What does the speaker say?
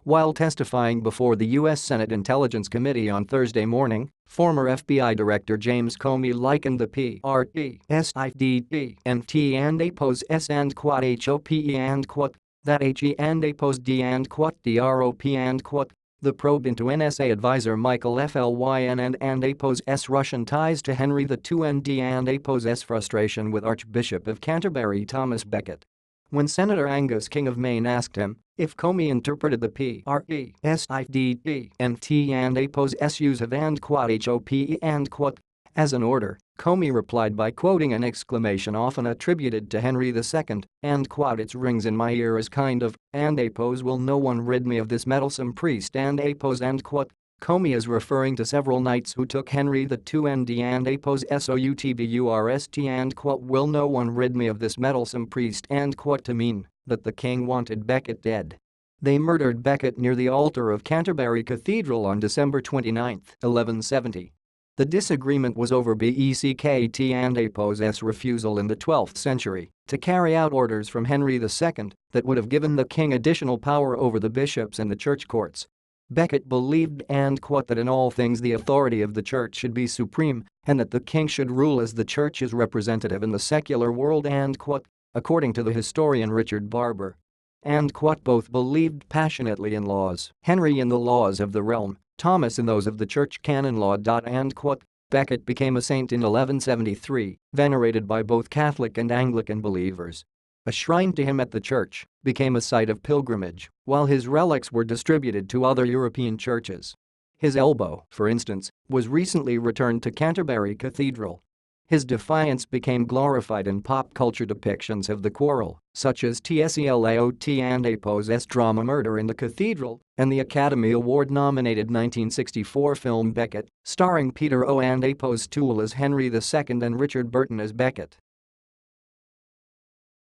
While testifying before the U.S. Senate Intelligence Committee on Thursday morning, former FBI Director James Comey likened the PRESIDD and T and APOS S and quad HOPE and quad, that HE and APOS D and quad DROP and quad, the probe into NSA advisor Michael Flynn and APOS S Russian ties to Henry II and D and APOS S frustration with Archbishop of Canterbury Thomas Becket. When Senator Angus King of Maine asked him if Comey interpreted the PRESIDD and T and APOS S use of and quad HOPE and quad as an order, Comey replied by quoting an exclamation often attributed to Henry II, and quad "It rings in my ear as kind of, and APOS will no one rid me of this meddlesome priest and APOS and quad." Comey is referring to several knights who took Henry II and D and APOS SOUTBURST and quote "will no one rid me of this meddlesome priest" and quote to mean that the king wanted Becket dead. They murdered Becket near the altar of Canterbury Cathedral on December 29, 1170. The disagreement was over Becket and APOS' refusal in the 12th century to carry out orders from Henry II that would have given the king additional power over the bishops and the church courts. Becket believed and quote that in all things the authority of the church should be supreme and that the king should rule as the church's representative in the secular world and quote, according to the historian Richard Barber. And quote both believed passionately in laws, Henry in the laws of the realm, Thomas in those of the church canon law. And quote, Becket became a saint in 1173, venerated by both Catholic and Anglican believers. A shrine to him at the church became a site of pilgrimage, while his relics were distributed to other European churches. His elbow, for instance, was recently returned to Canterbury Cathedral. His defiance became glorified in pop culture depictions of the quarrel, such as TSELAOT and APOS' drama Murder in the Cathedral and the Academy Award-nominated 1964 film Becket, starring Peter O. and APOS Toole as Henry II and Richard Burton as Becket.